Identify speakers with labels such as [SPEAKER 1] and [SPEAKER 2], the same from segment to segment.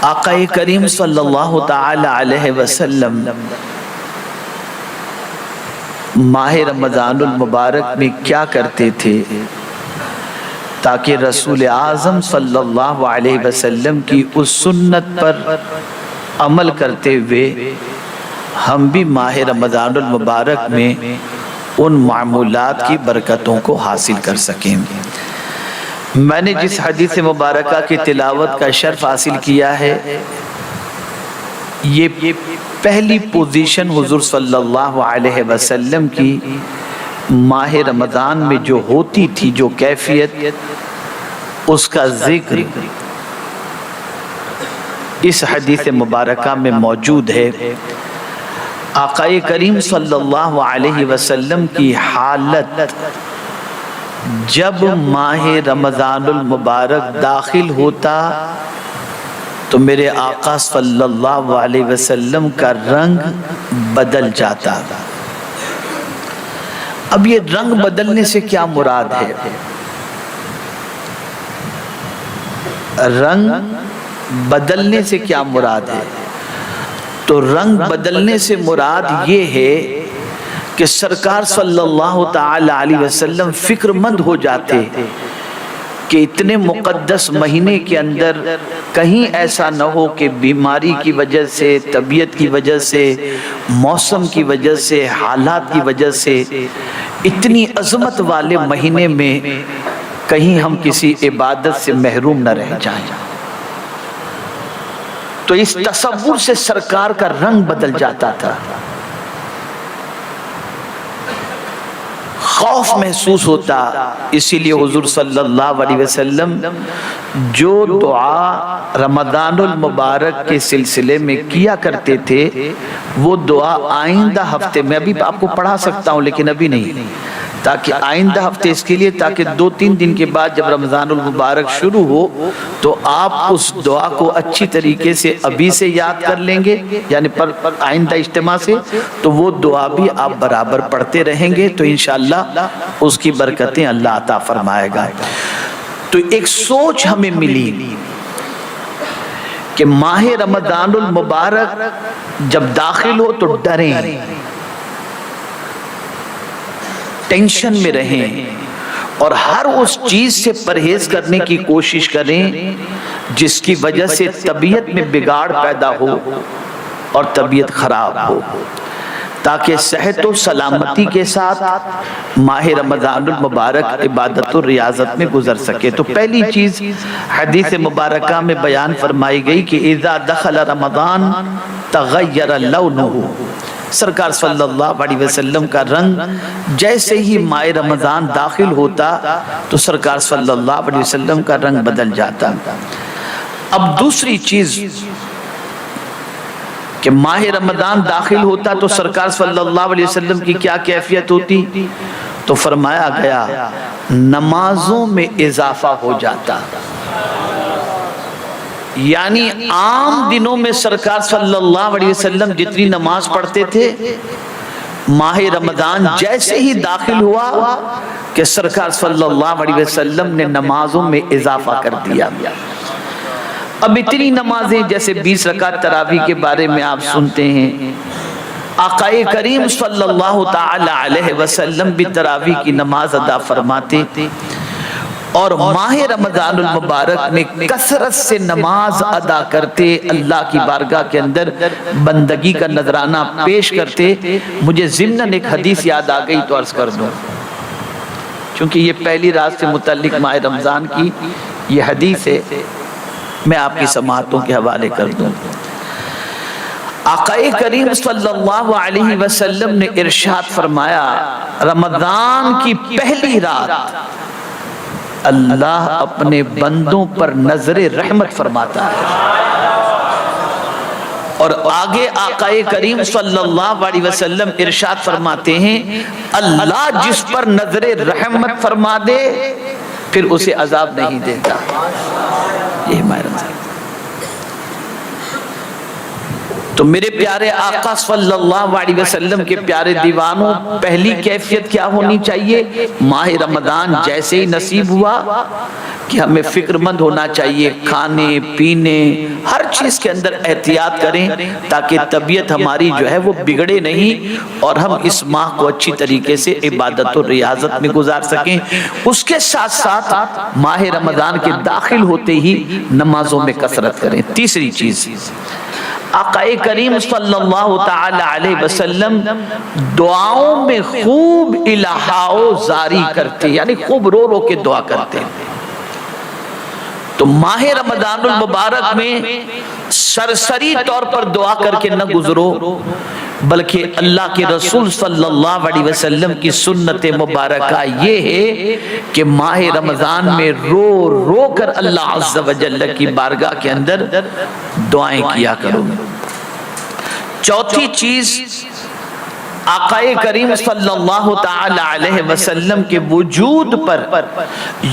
[SPEAKER 1] آقا کریم صلی اللہ تعالی علیہ وسلم ماہ رمضان المبارک میں کیا کرتے تھے تاکہ رسول اعظم صلی اللہ علیہ وسلم کی اس سنت پر عمل کرتے ہوئے ہم بھی ماہ رمضان المبارک میں ان معمولات کی برکتوں کو حاصل کر سکیں۔ میں نے جس حدیث مبارکہ کی تلاوت کا شرف حاصل کیا ہے، یہ پہلی پوزیشن حضور صلی اللہ علیہ وسلم کی ماہ رمضان میں جو ہوتی تھی، جو کیفیت، اس کا ذکر اس حدیث مبارکہ میں موجود ہے۔ آقا کریم صلی اللہ علیہ وسلم کی حالت جب ماہ رمضان المبارک داخل ہوتا تو میرے آقا صلی اللہ علیہ وسلم کا رنگ بدل جاتا۔ اب یہ رنگ بدلنے سے کیا مراد ہے؟ رنگ بدلنے سے کیا مراد ہے؟ تو رنگ بدلنے سے مراد یہ ہے کہ سرکار صلی اللہ تعالی علیہ وسلم فکر مند ہو جاتے کہ اتنے مقدس مہینے کے اندر کہیں ایسا نہ ہو کہ بیماری کی وجہ سے، طبیعت کی وجہ سے، موسم کی وجہ سے، حالات کی وجہ سے اتنی عظمت والے مہینے میں کہیں ہم کسی عبادت سے محروم نہ رہ جائیں۔ تو اس تصور سے سرکار کا رنگ بدل جاتا تھا، خوف محسوس ہوتا۔ اسی لیے حضور صلی اللہ علیہ وسلم جو دعا رمضان المبارک کے سلسلے میں کیا کرتے تھے، وہ دعا آئندہ ہفتے میں ابھی آپ کو پڑھا سکتا ہوں لیکن ابھی نہیں، تاکہ آئندہ ہفتے اس کے لیے، تاکہ 2-3 دن کے بعد جب رمضان المبارک شروع ہو تو آپ اس دعا کو اچھی طریقے سے ابھی سے یاد کر لیں گے، یعنی پر آئندہ اجتماع سے، تو وہ دعا بھی آپ برابر پڑھتے رہیں گے تو انشاءاللہ اس کی برکتیں اللہ عطا فرمائے گا۔ تو ایک سوچ ہمیں ملی کہ ماہ رمضان المبارک جب داخل ہو تو ڈریں، ٹینشن میں رہیں اور ہر اس چیز سے پرہیز کرنے کی کوشش کریں جس کی وجہ سے طبیعت میں بگاڑ پیدا ہو اور طبیعت خراب ہو، تاکہ صحت و سلامتی کے ساتھ ماہ رمضان المبارک عبادت و ریاضت میں گزر سکے۔ تو پہلی چیز حدیث مبارکہ میں بیان فرمائی گئی کہ اذا دخل رمضان تغیر لونہ، سرکار صلی اللہ علیہ وسلم کا رنگ جیسے ہی ماہ رمضان داخل ہوتا تو سرکار صلی اللہ علیہ وسلم کا رنگ بدل جاتا۔ اب دوسری چیز کہ ماہ رمضان داخل ہوتا تو سرکار صلی اللہ علیہ وسلم کی کیا کیفیت ہوتی؟ تو فرمایا گیا نمازوں میں اضافہ ہو جاتا، یعنی عام دنوں میں سرکار صلی اللہ علیہ وسلم جتنی نماز پڑھتے تھے، ماہ رمضان جیسے ہی داخل ہوا کہ سرکار صلی اللہ علیہ وسلم نے نمازوں میں اضافہ کر دیا۔ اب اتنی نمازیں جیسے 20 رکعت تراویح کے بارے میں آپ سنتے ہیں، آقا کریم صلی اللہ تعالی علیہ وسلم بھی تراویح کی نماز ادا فرماتے تھے، اور ماہ رمضان المبارک میں کثرت سے نماز ادا کرتے، اللہ کی بارگاہ کے اندر بندگی کا نذرانہ پیش کرتے۔ مجھے ضمناً ایک حدیث یاد آ گئی تو عرض کر دوں، چونکہ یہ پہلی رات سے متعلق ماہ رمضان کی یہ حدیث ہے، میں آپ کی سماعتوں کے حوالے کر دوں۔ آقا کریم صلی اللہ علیہ وسلم نے ارشاد فرمایا، رمضان کی پہلی رات اللہ اپنے بندوں پر نظر رحمت فرماتا ہے، اور آگے آقا کریم صلی اللہ علیہ وسلم ارشاد فرماتے ہیں اللہ جس پر نظر رحمت فرما دے پھر اسے عذاب نہیں دیتا۔ یہ ہمارا رمضان۔ تو میرے پیارے آقا صلی اللہ علیہ وسلم کے پیارے دیوانوں، پہلی کیفیت کیا ہونی چاہیے؟ ماہ رمضان جیسے ہی نصیب ہوا کہ ہمیں فکر مند ہونا چاہیے، کھانے پینے ہر چیز کے اندر احتیاط کریں تاکہ طبیعت ہماری جو ہے وہ بگڑے نہیں اور ہم اس ماہ کو اچھی طریقے سے عبادت و ریاضت میں گزار سکیں۔ اس کے ساتھ ساتھ ماہ رمضان کے داخل ہوتے ہی نمازوں میں کثرت کریں۔ تیسری چیز، آقا کریم صلی اللہ تعالی علیہ وسلم دعاؤں میں خوب الہا و زاری کرتے، یعنی خوب رو رو کے دعا کرتے۔ تو ماہ رمضان المبارک میں سرسری طور پر دعا کر کے نہ گزرو، بلکہ اللہ کے رسول صلی اللہ علیہ وسلم کی سنت مبارکہ یہ ہے کہ ماہ رمضان میں رو رو کر اللہ عز و جل کی بارگاہ کے اندر دعائیں کیا کرو۔ چوتھی چیز، آقا کریم صلی اللہ تعالی علیہ وسلم کے وجود پر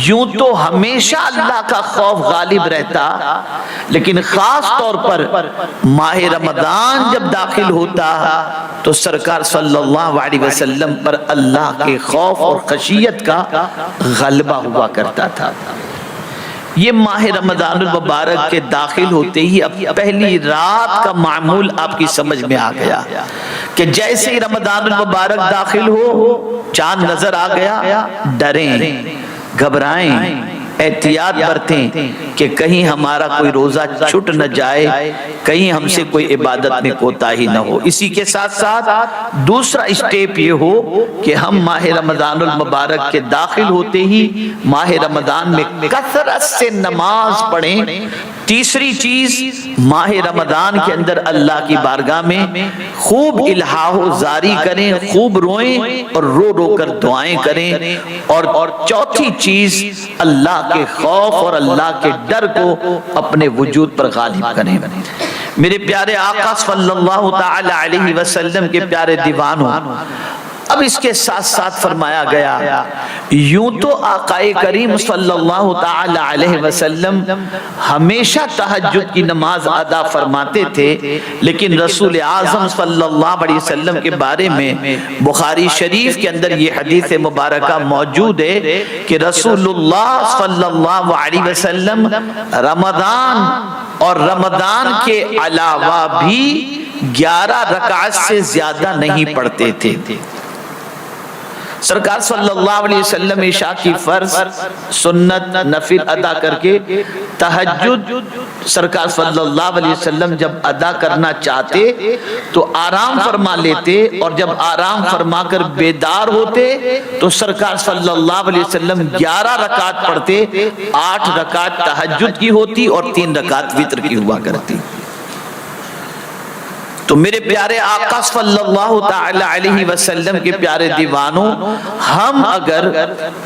[SPEAKER 1] یوں تو ہمیشہ اللہ کا خوف غالب رہتا، لیکن خاص طور پر ماہ رمضان جب داخل ہوتا تو سرکار صلی اللہ علیہ وسلم پر اللہ کے خوف اور خشیت کا غلبہ ہوا کرتا تھا۔ یہ ماہ رمضان المبارک کے داخل ہوتے ہی اب پہلی رات کا معمول آپ کی سمجھ میں آ گیا کہ جیسے ہی رمضان المبارک داخل ہو، چاند نظر آ گیا، ڈریں، گھبرائیں، احتیاط برتیں کہ کہیں ہمارا کوئی روزہ چھٹ نہ جائے، کہیں ہم سے کوئی عبادت میں کوتاہی نہ ہو۔ اسی کے ساتھ ساتھ دوسرا اسٹیپ یہ ہو کہ ہم ماہ رمضان المبارک کے داخل ہوتے ہی ماہ رمضان میں کثرت سے نماز پڑھیں۔ تیسری چیز، ماہ رمضان کے اندر اللہ کی بارگاہ میں خوب الہا و زاری کریں، خوب روئیں اور رو رو کر دعائیں کریں۔ اور چوتھی چیز، اللہ کے خوف اور اللہ کے ڈر کو اپنے وجود پر غالب کریں۔ میرے پیارے آقا صلی اللہ تعالی علیہ وسلم کے پیارے دیوانوں، اب اس کے ساتھ ساتھ فرمایا گیا، یوں تو آقا کریم صلی اللہ تعالی علیہ وسلم ہمیشہ تہجد کی نماز ادا فرماتے تھے، لیکن رسول اعظم صلی اللہ علیہ وسلم کے بارے میں بخاری شریف کے اندر یہ حدیث مبارکہ موجود ہے کہ رسول اللہ صلی اللہ علیہ وسلم رمضان اور رمضان کے علاوہ بھی 11 رکعت سے زیادہ نہیں پڑھتے تھے۔ سرکار صلی اللہ علیہ وسلم عشاء کی فرض، سنت، نفل ادا کر کے تہجد سرکار صلی اللہ علیہ وسلم جب ادا کرنا چاہتے تو آرام فرما لیتے، اور جب آرام فرما کر بیدار ہوتے تو سرکار صلی اللہ علیہ وسلم 11 رکعت پڑھتے، 8 رکعت تہجد کی ہوتی اور 3 رکعت وتر کی ہوا کرتی۔ تو میرے پیارے آقا صلی اللہ تعالی علیہ وسلم کے پیارے دیوانوں، ہم اگر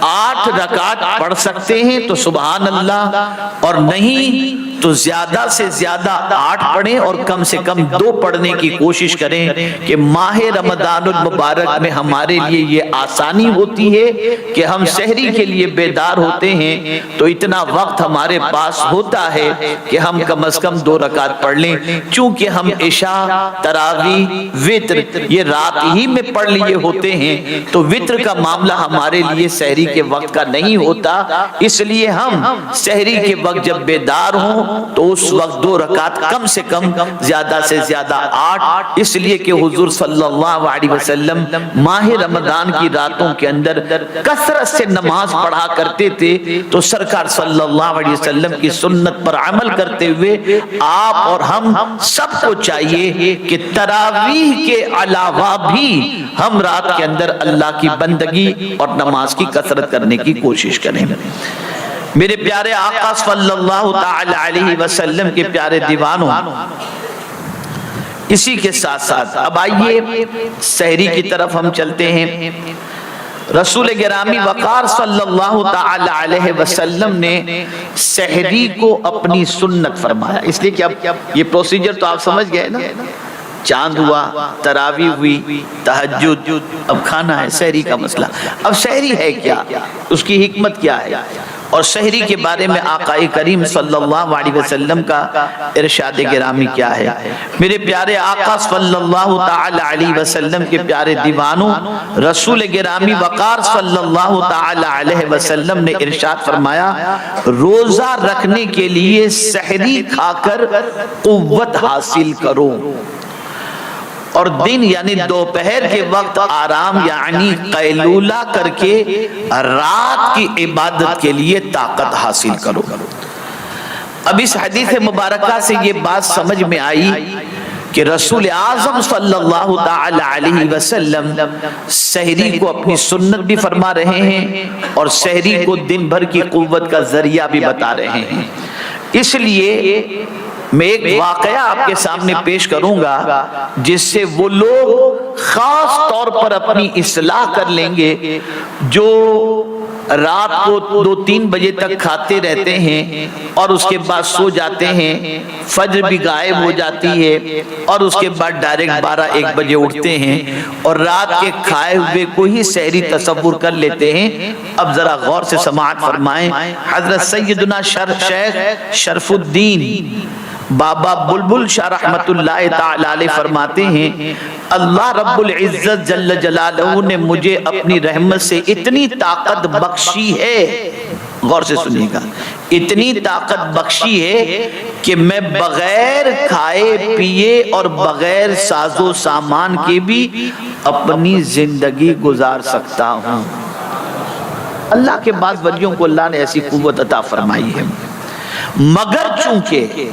[SPEAKER 1] 8 رکعت پڑھ سکتے ہیں تو سبحان اللہ، اور نہیں تو زیادہ سے زیادہ 8 پڑھیں اور کم سے کم 2 پڑھنے کی کوشش کریں کہ ماہ رمضان المبارک میں ہمارے لیے یہ آسانی ہوتی ہے کہ ہم سحری کے لیے بیدار ہوتے ہیں تو اتنا وقت ہمارے پاس ہوتا ہے کہ ہم کم از کم 2 رکعت پڑھ لیں۔ چونکہ ہم عشاء، تراویح، وتر یہ رات ہی میں پڑھ لیے ہوتے ہیں تو وتر کا معاملہ ہمارے لیے سحری کے وقت کا نہیں ہوتا، اس لیے ہم سحری کے وقت جب بیدار ہوں تو اس وقت 2 رکعت کم سے کم، زیادہ سے زیادہ 8، اس لیے کہ حضور صلی اللہ علیہ وسلم ماہ رمضان کی راتوں کے اندر کثرت سے نماز پڑھا کرتے تھے۔ تو سرکار صلی اللہ علیہ وسلم کی سنت پر عمل کرتے ہوئے آپ اور ہم سب کو چاہیے کہ تراویح کے علاوہ بھی ہم رات کے اندر اللہ کی بندگی اور نماز کی کثرت کرنے کی کوشش کریں۔ میرے پیارے آقا صلی اللہ تعالی علیہ وسلم کے پیارے دیوانوں، اسی کے ساتھ ساتھ اب آئیے سحری کی طرف ہم چلتے ہیں۔ رسول گرامی وقار صلی اللہ تعالی علیہ وسلم نے سحری کو اپنی سنت فرمایا، اس لیے کہ اب یہ پروسیجر تو آپ سمجھ گئے نا، چاند ہوا، تراویح ہوئی، تہجد، اب کھانا ہے، سحری کا مسئلہ۔ اب سحری ہے کیا، اس کی حکمت کیا ہے؟ اور سحری کے بارے میں آقا کریم صلی اللہ علیہ وسلم کا ارشاد گرامی کیا ہے؟ میرے پیارے آقا صلی اللہ تعالی علیہ وسلم کے پیارے دیوانوں، رسول گرامی وقار صلی اللہ تعالی علیہ وسلم نے ارشاد فرمایا، روزہ رکھنے کے لیے سحری کھا کر قوت حاصل کرو، اور دن یعنی دوپہر کے وقت آرام یعنی قیلولہ کر کے رات کی عبادت کے لیے طاقت حاصل کرو۔ اب اس حدیث مبارکہ سے یہ بات سمجھ میں آئی کہ رسول اعظم صلی اللہ تعالی علیہ وسلم سحری کو اپنی سنت بھی فرما رہے ہیں اور سحری کو دن بھر کی قوت کا ذریعہ بھی بتا رہے ہیں۔ اس لیے میں ایک واقعہ آپ کے سامنے پیش کروں گا جس سے وہ لوگ خاص طور پر اپنی اصلاح کر لیں گے جو رات کو 2-3 بجے تک کھاتے رہتے ہیں اور اس کے بعد سو جاتے ہیں، فجر بھی غائب ہو جاتی ہے اور اس کے بعد ڈائریکٹ 12-1 بجے اٹھتے ہیں اور رات کے کھائے ہوئے کو ہی سحری تصور کر لیتے ہیں۔ اب ذرا غور سے سماعت فرمائیں، حضرت سیدنا شیخ شرف الدین بابا بلبل شاہ رحمت اللہ تعالی علیہ فرماتے ہیں، اللہ رب العزت جل جلالہ نے مجھے اپنی رحمت سے اتنی طاقت بخشی ہے، غور سے سنیے گا، اتنی طاقت بخشی ہے کہ میں بغیر کھائے پیے اور بغیر ساز و سامان کے بھی اپنی زندگی گزار سکتا ہوں۔ اللہ کے بعض ولیوں کو اللہ نے ایسی قوت عطا فرمائی ہے، مگر چونکہ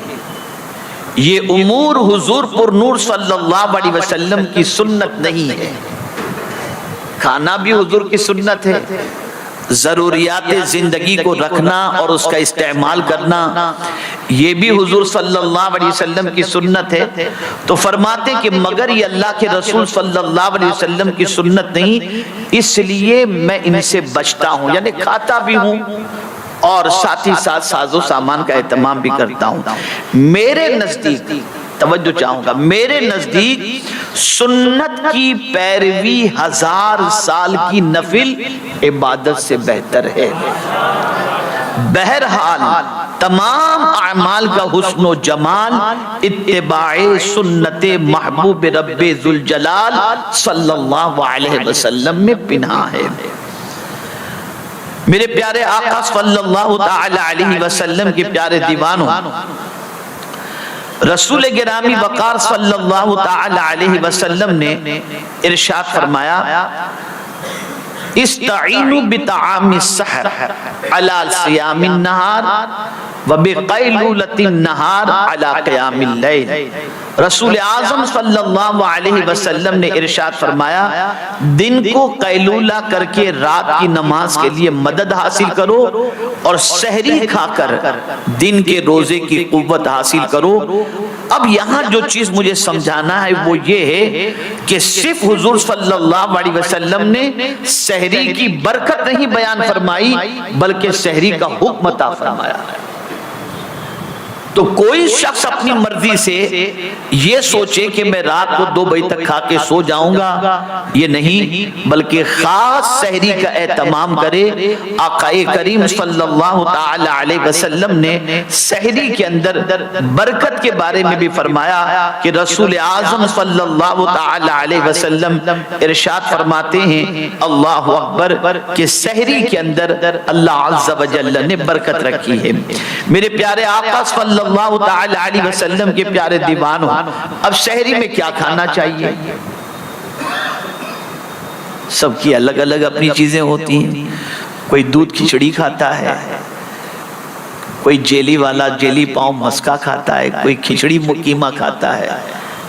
[SPEAKER 1] یہ امور حضور پر نور صلی اللہ علیہ وسلم کی سنت نہیں ہے، کھانا بھی حضور کی سنت ہے، ضروریات زندگی کو رکھنا اور اس کا استعمال کرنا یہ بھی حضور صلی اللہ علیہ وسلم کی سنت ہے، تو فرماتے کہ مگر یہ اللہ کے رسول صلی اللہ علیہ وسلم کی سنت نہیں، اس لیے میں ان سے بچتا ہوں، یعنی کھاتا بھی ہوں اور ساتھ ہی ساتھ ساز و سامان کا اہتمام بھی کرتا ہوں۔ میرے نزدیک توجہ چاہوں گا، میرے نزدیک سنت کی پیروی 1000 سال کی نفل عبادت سے بہتر ہے۔ بہرحال تمام اعمال کا حسن و جمال اتباع سنت محبوب رب ذوالجلال صلی اللہ علیہ وسلم میں پنہاں ہے۔ میرے پیارے آقا صلی اللہ تعالی علیہ وسلم کے پیارے دیوانوں، رسول گرامی وقار صلی اللہ تعالی علیہ وسلم نے ارشاد فرمایا، استعینوا بطعام السحر علی صیام النہار وبقیلولۃ النہار علی قیام اللیل۔ رسول اعظم صلی اللہ علیہ وسلم نے ارشاد فرمایا، دن کو قیلولہ کر کے رات کی نماز کے لیے مدد حاصل کرو اور سحری کھا کر دن کے روزے کی قوت حاصل کرو۔ اب یہاں جو چیز مجھے سمجھانا ہے وہ یہ ہے کہ صرف حضور صلی اللہ علیہ وسلم نے سحری کی برکت نہیں بیان فرمائی بلکہ سحری کا حکم عطا فرمایا ہے۔ تو کوئی شخص اپنی مرضی سے یہ سوچے کہ میں رات کو 2 بجے تک کھا کے سو جاؤں گا، یہ نہیں، بلکہ خاص سحری کا اہتمام کرے۔ آقا کریم صلی اللہ تعالی علیہ وسلم نے سحری کے اندر برکت کے بارے میں بھی فرمایا کہ رسول اعظم صلی اللہ تعالی علیہ وسلم ارشاد فرماتے ہیں، اللہ اکبر، کہ سحری کے اندر اللہ عز و جل نے برکت رکھی ہے۔ میرے پیارے آقا صلی اللہ تعالی علیہ وسلم کے پیارے دیوانوں، اب سحری میں کیا کھانا چاہیے؟ سب کی الگ الگ اپنی چیزیں ہوتی ہیں، کوئی دودھ کھچڑی کھاتا ہے، کوئی جیلی والا جیلی پاؤں مسکا کھاتا ہے، کوئی کھچڑی قیمہ کھاتا ہے،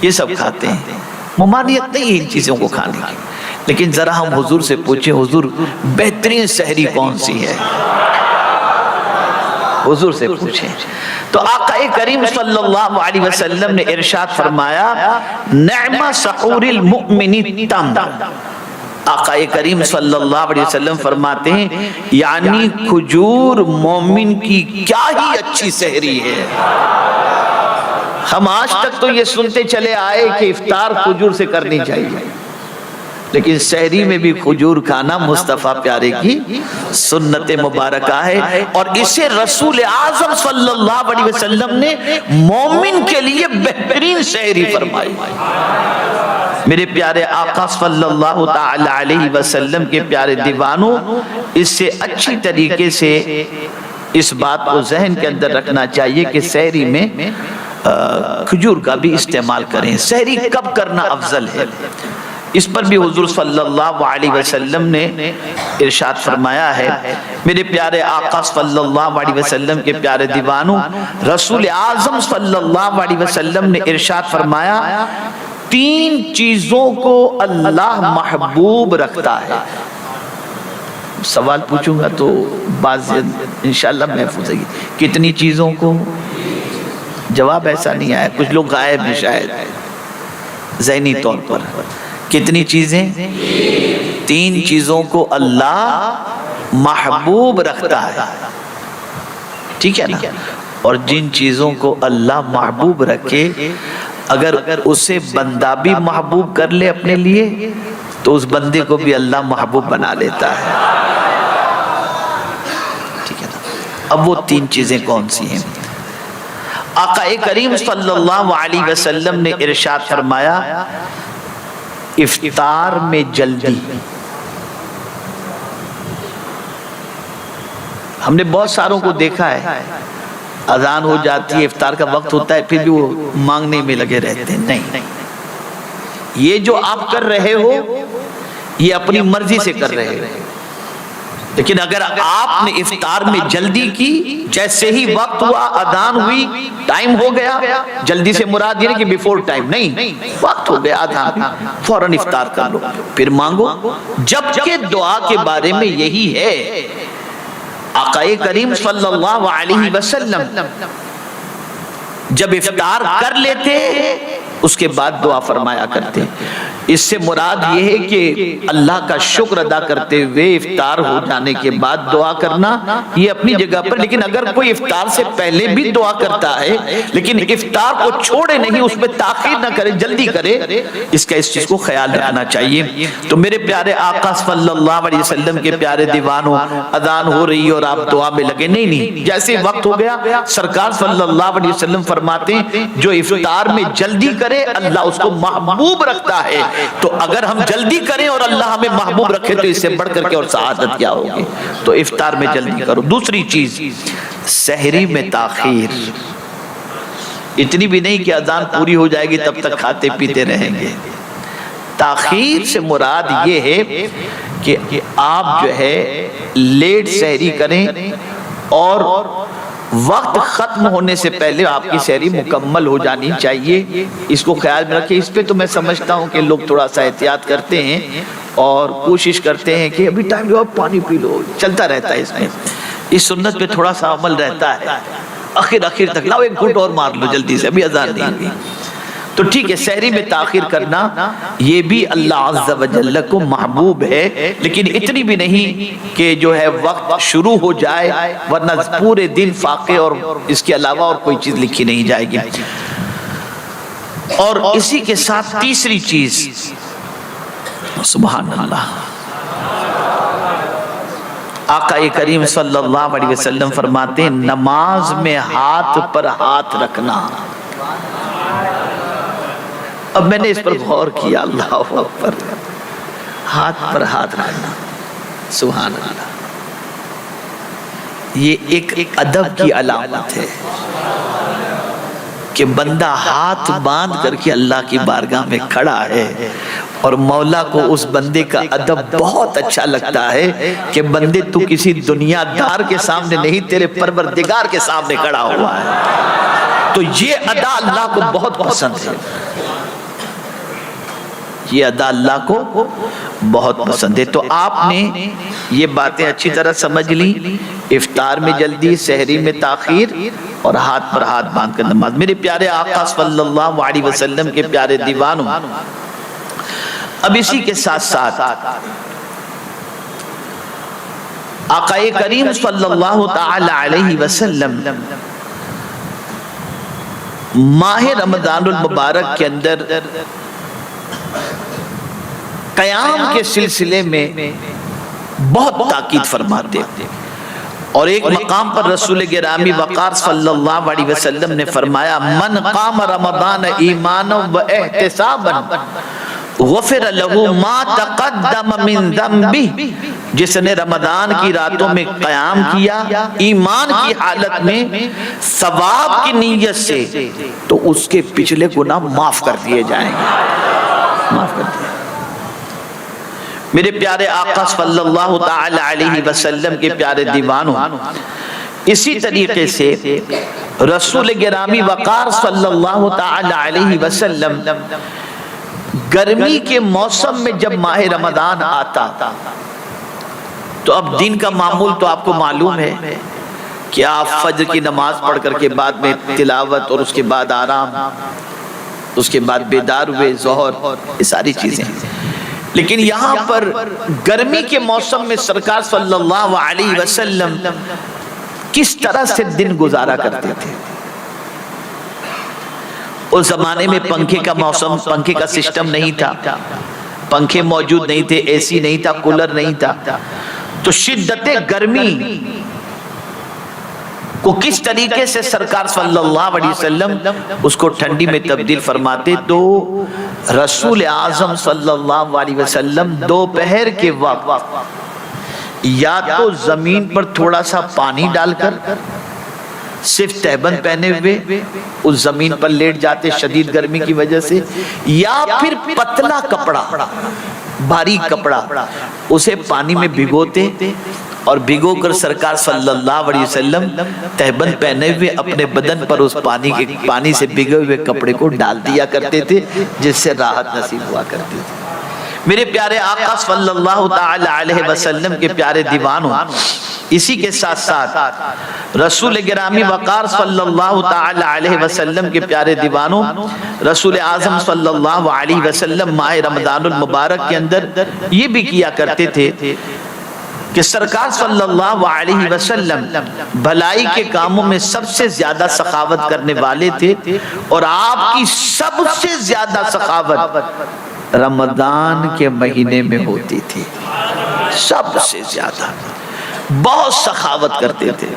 [SPEAKER 1] یہ سب کھاتے ہیں۔ ممانعت نہیں ہے ان چیزوں کو کھانے کی، لیکن ذرا ہم حضور سے پوچھیں، حضور بہترین سحری کون سی ہے؟ حضور سے پوچھیں۔ تو آقا کریم صلی اللہ علیہ وسلم نے ارشاد فرمایا، نعم سحور المؤمن تمر۔ آقا کریم صلی اللہ علیہ وسلم فرماتے ہیں یعنی کھجور مومن کی کیا ہی اچھی سحری ہے۔ ہم آج تک تو یہ سنتے چلے آئے کہ افطار کھجور سے کرنی چاہیے، لیکن سحری میں بھی کھجور کھانا مصطفیٰ پیارے کی سنت مبارکہ ہے، اور اسے رسول اعظم صلی اللہ علیہ وسلم نے مومن کے لیے بہترین سحری فرمائی۔ میرے پیارے آقا صلی اللہ تعالی علیہ وسلم کے پیارے دیوانوں، اس سے اچھی طریقے سے اس بات کو ذہن کے اندر رکھنا چاہیے کہ سحری میں کھجور کا بھی استعمال کریں۔ سحری کب کرنا افضل ہے، اس پر بھی حضور صلی اللہ علیہ وسلم نے ارشاد فرمایا ہے۔ میرے پیارے آقا صلی اللہ علیہ وسلم کے پیارے دیوانوں، رسول اعظم صلی اللہ علیہ وسلم نے ارشاد فرمایا، 3 چیزوں کو اللہ محبوب رکھتا ہے۔ سوال پوچھوں گا تو بعض انشاءاللہ محفوظ ہے، کتنی چیزوں کو؟ جواب ایسا نہیں آیا، کچھ لوگ غائب ہیں شاید ذہنی طور پر۔ کتنی چیزیں؟ 3 چیزوں کو اللہ محبوب رکھتا ہے، ٹھیک ہے نا؟ اور جن چیزوں کو اللہ محبوب رکھے، اگر اسے بندہ بھی محبوب کر لے اپنے لیے تو اس بندے کو بھی اللہ محبوب بنا لیتا ہے، ٹھیک ہے نا؟ اب وہ 3 چیزیں کون سی ہیں؟ آقا کریم صلی اللہ علیہ وسلم نے ارشاد فرمایا، افطار میں جلدی۔ ہم نے بہت ساروں کو دیکھا ہے، اذان ہو جاتی ہے، افطار کا وقت ہوتا ہے، پھر بھی وہ مانگنے میں لگے رہتے ہیں۔ نہیں، یہ جو آپ کر رہے ہو یہ اپنی مرضی سے کر رہے ہو، لیکن اگر آپ نے افطار میں جلدی کی، جیسے ہی وقت ہوا، اذان ہوئی، ٹائم ہو گیا، جلدی سے مراد یہ نہیں کہ بیفور ٹائم، نہیں، وقت ہو گیا اذان، فوراً افطار کر لو، پھر مانگو۔ جبکہ دعا کے بارے میں یہی ہے، آقا کریم صلی اللہ علیہ وسلم جب افطار کر لیتے اس کے بعد دعا فرمایا کرتے۔ اس سے مراد یہ ہے کہ اللہ کا شکر ادا کرتے ہوئے افطار ہو جانے کے بعد دعا کرنا یہ اپنی جگہ پر، لیکن اگر کوئی افطار سے پہلے بھی دعا کرتا ہے لیکن افطار کو چھوڑے نہیں، اس میں تاخیر نہ کرے، جلدی کرے، اس کا اس چیز کو خیال رکھنا چاہیے۔ تو میرے پیارے آقا صلی اللہ علیہ وسلم کے پیارے دیوانوں، اذان ہو رہی اور آپ دعا میں لگے، نہیں، جیسے وقت ہو گیا، سرکار صلی اللہ علیہ وسلم فرماتے ہیں جو افطار میں جلدی کرے اللہ اس کو محبوب رکھتا ہے۔ تو اگر ہم جلدی کریں اور اللہ ہمیں محبوب رکھے تو اس سے بڑھ کر کے اور سعادت کیا ہوگی؟ تو افطار میں جلدی کرو۔ دوسری چیز، سحری میں تاخیر، اتنی بھی نہیں کہ اذان پوری ہو جائے گی تب تک کھاتے پیتے رہیں گے۔ تاخیر سے مراد یہ ہے کہ آپ جو ہے لیٹ سحری کریں اور وقت ختم ہونے سے پہلے آپ کی سحری مکمل ہو جانی چاہیے، اس کو خیال میں رکھیں۔ اس پہ تو میں سمجھتا ہوں کہ لوگ تھوڑا سا احتیاط کرتے ہیں اور کوشش کرتے ہیں کہ ابھی ٹائم جو پانی پی لو، چلتا رہتا ہے۔ اس میں اس سنت پہ تھوڑا سا عمل رہتا ہے، آخر تک لاؤ ایک گھنٹ اور مار لو جلدی سے، ابھی اذان نہیں ہوئی۔ تو ٹھیک ہے، سحری میں تاخیر کرنا یہ بھی اللہ عز و جل کو محبوب ہے، لیکن اتنی بھی نہیں کہ جو ہے وقت شروع ہو جائے ورنہ پورے دن فاقے اور اس کے علاوہ اور کوئی چیز لکھی نہیں جائے گی۔ اور اسی کے ساتھ تیسری چیز، سبحان اللہ، آقا کریم صلی اللہ علیہ وسلم فرماتے ہیں نماز میں ہاتھ پر ہاتھ رکھنا۔ اب میں نے اس پر غور کیا، اللہ اکبر، ہاتھ پر ہاتھ رکھنا، سبحان اللہ، یہ ایک ادب کی علامت ہے کہ بندہ ہاتھ باندھ کر کے اللہ کی بارگاہ میں کھڑا ہے اور مولا کو اس بندے کا ادب بہت اچھا لگتا ہے کہ بندے تو کسی دنیا دار کے سامنے نہیں، تیرے پروردگار کے سامنے کھڑا ہوا ہے۔ تو یہ ادا اللہ کو بہت پسند ہے، یہ ادا اللہ کو بہت پسند ہے۔ تو آپ نے یہ باتیں اچھی طرح سمجھ لی، افطار میں جلدی، سحری میں تاخیر اور ہاتھ پر ہاتھ باندھ کر نماز۔ میرے پیارے آقا صلی اللہ علیہ وسلم کے پیارے دیوانوں، اب اسی کے ساتھ ساتھ آقا کریم صلی اللہ تعالی علیہ وسلم ماہ رمضان المبارک کے اندر قیام کے سلسلے میں بہت تاکید فرماتے ہیں. اور ایک مقام پر رسول گرامی وقار صلی اللہ علیہ وسلم نے فرمایا من قام رمضان ایمانا و احتسابا غفر له ما تقدم من ذنبه، جس نے رمضان کی راتوں میں قیام کیا ایمان کی حالت میں ثواب کی نیت سے، تو اس کے پچھلے گناہ معاف کر دیے جائیں گے. معاف کر دیے. میرے پیارے آقا صلی اللہ تعالی علیہ وسلم کے پیارے دیوانوں، اسی طریقے سے رسول گرامی وقار صلی اللہ تعالی علیہ وسلم گرمی کے موسم میں جب ماہ رمضان آتا تو اب دن کا معمول تو آپ کو معلوم ہے کہ آپ فجر کی نماز پڑھ کر کے بعد میں تلاوت اور اس کے بعد آرام، اس کے بعد بیدار ہوئے ظہر، یہ ساری چیزیں. لیکن یہاں پر گرمی کے موسم میں سرکار صلی اللہ علیہ وسلم کس طرح سے دن گزارا کرتے تھے. اس زمانے میں پنکھے کا موسم، پنکھے کا سسٹم نہیں تھا، پنکھے موجود نہیں تھے، اے سی نہیں تھا، کولر نہیں تھا. تو شدت گرمی کو کس طریقے سے سرکار صلی اللہ علیہ وسلم اس کو ٹھنڈی میں تبدیل فرماتے. تو رسول اعظم صلی اللہ علیہ وسلم دوپہر کے وقت یا تو زمین پر تھوڑا سا پانی ڈال کر صرف تہبند پہنے ہوئے اس زمین پر لیٹ جاتے شدید گرمی کی وجہ سے، یا پھر پتلا کپڑا، باریک کپڑا، اسے پانی میں بھگوتے اور بھگو کر سرکار صلی اللہ علیہ وسلم تہبند پہنے ہوئے اپنے بدن پر اس پانی سے بھگے ہوئے کپڑے کو ڈال دیا کرتے تھے، جس سے راحت نصیب ہوا کرتی تھی. میرے پیارے آقا صلی اللہ تعالی علیہ وسلم کے پیارے دیوانوں، اسی کے ساتھ ساتھ رسول گرامی وقار صلی اللہ تعالی علیہ وسلم کے پیارے دیوانوں، رسول اعظم صلی اللہ علیہ وسلم ماہ رمضان المبارک کے اندر یہ بھی کیا کرتے تھے کہ سرکار صلی اللہ علیہ وسلم بھلائی کے کاموں میں سب سے زیادہ سخاوت کرنے والے تھے، اور آپ کی سب سے زیادہ سخاوت رمضان کے مہینے میں ہوتی تھی. سب سے زیادہ بہت سخاوت کرتے تھے.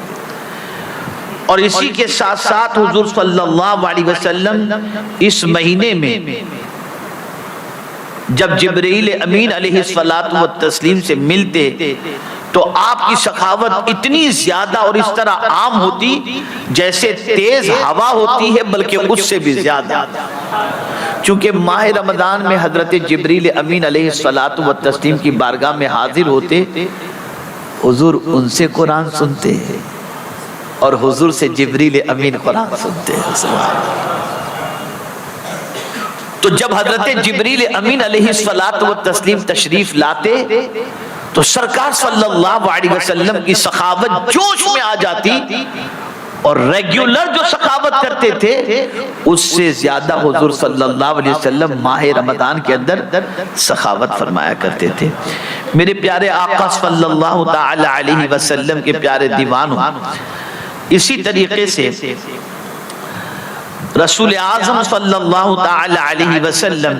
[SPEAKER 1] اور اسی کے ساتھ ساتھ حضور صلی اللہ علیہ وسلم اس مہینے میں جب جبرائیل امین علیہ الصلوۃ والتسلیم سے ملتے تو آپ کی سخاوت اتنی زیادہ اور اس طرح عام ہوتی جیسے تیز ہوا ہوتی ہے، بلکہ اس سے بھی زیادہ. چونکہ ماہ رمضان میں حضرت جبرائیل امین علیہ الصلوۃ والتسلیم کی بارگاہ میں حاضر ہوتے، حضور ان سے قرآن سنتے ہیں اور حضور سے جبرائیل امین قرآن سنتے ہیں. سبحان اللہ. تو جب حضرت جبرائیل امین علیہ الصلوۃ والتسلیم تشریف لاتے تو سرکار صلی اللہ علیہ وسلم کی سخاوت جوش میں آ جاتی، اور ریگولر جو سخاوت کرتے تھے اس سے زیادہ حضور صلی اللہ علیہ وسلم ماہ رمضان کے اندر سخاوت فرمایا کرتے تھے. میرے پیارے آقا صلی اللہ تعالی علیہ وسلم کے پیارے دیوانوں، اسی طریقے سے رسول اعظم صلی اللہ تعالی علیہ وسلم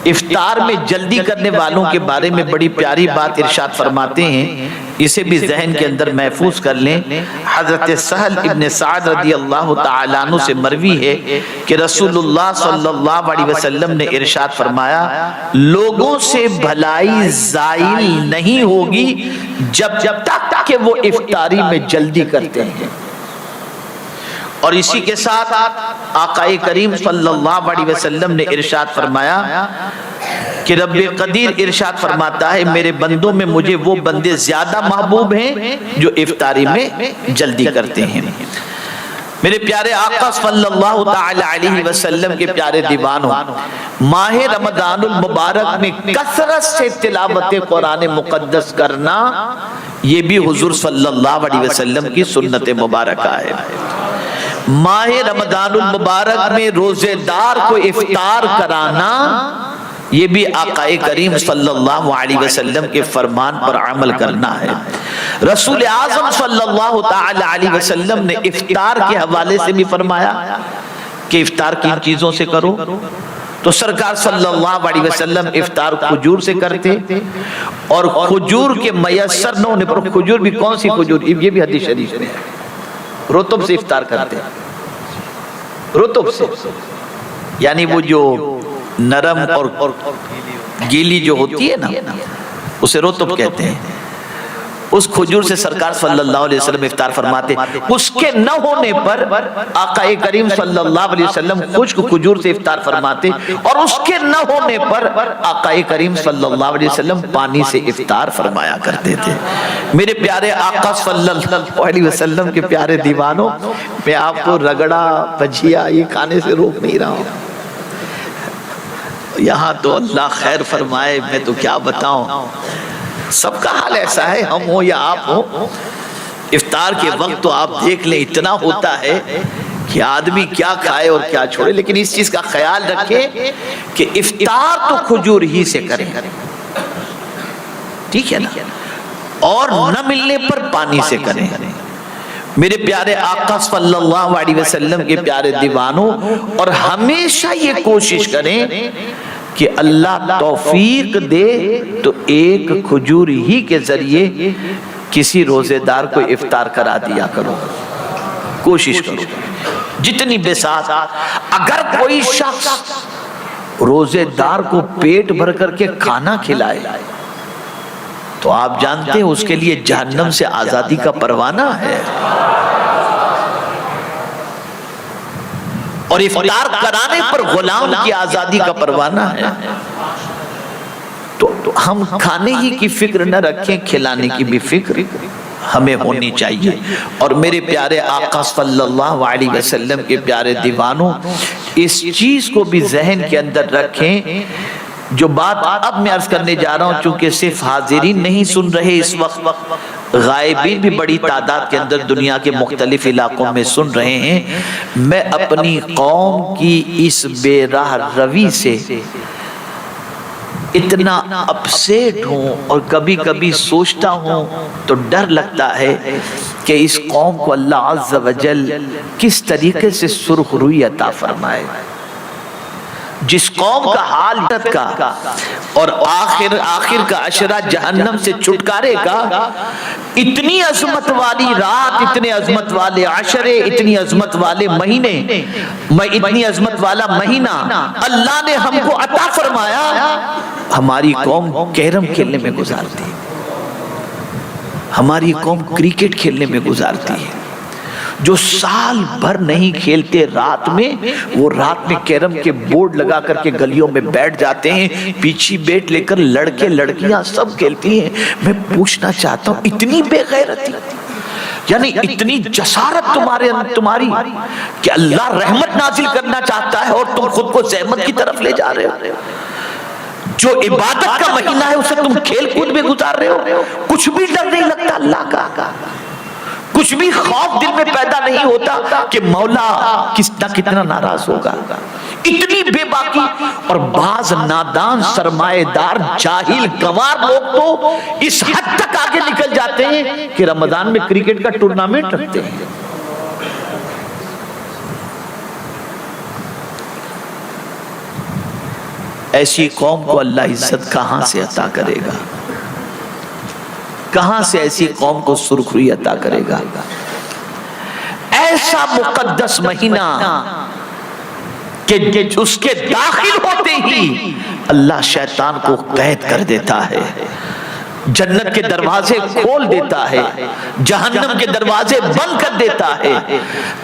[SPEAKER 1] افطار میں جلدی کرنے والوں کے بارے میں بڑی پیاری بات ارشاد فرماتے ہیں، اسے بھی ذہن کے اندر محفوظ کر لیں. حضرت سہل ابن سعد رضی اللہ تعالیٰ عنہ سے مروی ہے کہ رسول اللہ صلی اللہ علیہ وسلم نے ارشاد فرمایا، لوگوں سے بھلائی زائل نہیں ہوگی جب تک کہ وہ افطاری میں جلدی کرتے ہیں. اور اسی کے ساتھ آقا کریم صلی اللہ علیہ وسلم نے ارشاد فرمایا کہ رب قدیر ارشاد فرماتا ہے، میرے بندوں میں مجھے وہ بندے زیادہ محبوب ہیں جو افطاری میں جلدی کرتے ہیں. میرے پیارے آقا صلی اللہ تعالی علیہ وسلم کے پیارے دیوانوں، ماہ رمضان المبارک میں کثرت سے تلاوت قرآن مقدس کرنا یہ بھی حضور صلی اللہ علیہ وسلم کی سنت مبارکہ ہے. ماہ رمضان المبارک میں روزے دار کو افطار کرانا یہ بھی آقا کریم صلی اللہ علیہ وسلم کے فرمان پر عمل کرنا ہے. رسول اعظم صلی اللہ تعالی علیہ وسلم نے افطار کے حوالے سے بھی فرمایا کہ افطار کن چیزوں سے کرو؟ تو سرکار صلی اللہ علیہ وسلم افطار کھجور سے کرتے، اور کھجور کے میسر نہ ہونے پر، کھجور بھی کون سی کھجور، یہ بھی حدیث شریف میں ہے، رطب سے افطار کرتے، رطب سے، یعنی وہ جو نرم اور گیلی جو ہوتی ہے نا، اسے رطب کہتے ہیں، اس کھجور سے سرکار صلی اللہ علیہ وسلم افطار فرماتے۔ اس کے نہ ہونے پر آقا کریم صلی اللہ علیہ وسلم خشک کھجور سے افطار فرماتے، اور اس کے نہ ہونے پر آقا کریم صلی اللہ علیہ وسلم پانی سے افطار فرمایا کرتے تھے۔ میرے پیارے آقا صلی اللہ علیہ وسلم کے پیارے دیوانوں، میں آپ کو رگڑا بھجیا یہ کھانے سے روک نہیں رہا ہوں، یہاں تو اللہ خیر فرمائے، میں تو کیا بتاؤں، سب کا حال ایسا ہے، ہم ہو یا آپ ہو، افطار کے وقت تو آپ دیکھ لیں اتنا ہوتا ہے کہ آدمی کیا کھائے اور کیا چھوڑے، لیکن اس چیز کا خیال رکھیں کہ افطار تو کھجور ہی سے کریں، ٹھیک ہے نا، اور نہ ملنے پر پانی سے کریں۔ میرے پیارے آقا صلی اللہ علیہ وسلم کے پیارے دیوانوں، اور ہمیشہ یہ کوشش کریں کہ اللہ توفیق دے تو ایک کھجور ہی کے ذریعے کسی روزے دار کو افطار کرا دیا کرو، کوشش کرو جتنی بساط۔ اگر کوئی شخص روزے دار کو پیٹ بھر کر کے کھانا کھلائے تو آپ جانتے ہیں اس کے لیے جہنم سے آزادی کا پروانہ ہے، اور افطار کرانے پر غلام کی آزادی کا پروانہ ہے۔ تو ہم کھانے ہی کی فکر نہ رکھیں، کھلانے کی بھی فکر ہمیں ہونی چاہیے۔ اور میرے پیارے آقا صلی اللہ علیہ وسلم کے پیارے دیوانوں، اس چیز کو بھی ذہن کے اندر رکھیں، جو بات اب میں عرض کرنے جا رہا ہوں، چونکہ صرف حاضرین نہیں سن رہے اس وقت، غائبین بھی بڑی تعداد کے اندر دنیا کے مختلف علاقوں میں سن رہے ہیں، میں اپنی قوم کی اس بے راہ روی سے اتنا اپسیٹ ہوں، اور کبھی کبھی سوچتا ہوں تو ڈر لگتا ہے کہ اس قوم کو اللہ عز و جل کس طریقے سے سرخ روئی عطا فرمائے۔ جس قوم کا حال کا اور آخر کا عشرہ جہنم سے چھٹکارے کا، اتنی عظمت والی رات، اتنے عظمت والے عشرے، اتنی عظمت والے مہینے، اتنی عظمت والا مہینہ اللہ نے ہم کو عطا فرمایا، ہماری قوم کیرم کھیلنے میں گزارتی ہے، ہماری قوم کرکٹ کھیلنے میں گزارتی ہے۔ جو سال بھر نہیں کھیلتے، رات میں وہ رات میں کیرم کے بورڈ لگا کر کے گلیوں میں بیٹھ جاتے ہیں، پیچھے بیٹ لے کر لڑکے لڑکیاں سب کھیلتی ہیں۔ میں پوچھنا چاہتا ہوں، اتنی بے غیرتی، یعنی اتنی جسارت تمہاری کہ اللہ رحمت نازل کرنا چاہتا ہے اور تم خود کو زحمت کی طرف لے جا رہے ہو۔ جو عبادت کا مہینہ ہے اسے تم کھیل کود میں گزار رہے ہو، کچھ بھی ڈر نہیں لگتا اللہ کا، کچھ بھی خوف دل میں پیدا نہیں ہوتا کہ مولا کتنا ناراض ہوگا۔ اتنی بے باکی، اور بعض نادان سرمایہ دار جاہل گوار لوگ تو اس حد تک آگے نکل جاتے ہیں کہ رمضان میں کرکٹ کا ٹورنامنٹ رکھتے ہیں۔ ایسی قوم کو اللہ عزت کہاں سے عطا کرے گا؟ کہاں سے ایسی قوم کو سرخ روئی عطا کرے گا؟ ایسا مقدس مہینہ کہ اس کے داخل ہوتے ہی اللہ شیطان کو قید کر دیتا ہے، جنت کے دروازے کھول دیتا ہے، جہنم کے دروازے بند کر دیتا ہے،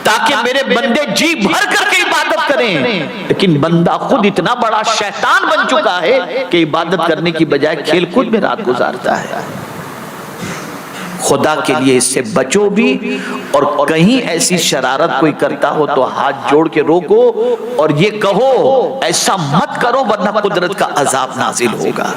[SPEAKER 1] تاکہ میرے بندے جی بھر کر کے عبادت کریں۔ لیکن بندہ خود اتنا بڑا شیطان بن چکا ہے کہ عبادت کرنے کی بجائے کھیل کود میں رات گزارتا ہے۔ خدا کے لیے اس سے بچو بھی، اور کہیں ایسی شرارت کوئی کرتا ہو تو ہاتھ جوڑ کے روکو اور یہ کہو ایسا مت کرو ورنہ قدرت کا عذاب نازل ہوگا۔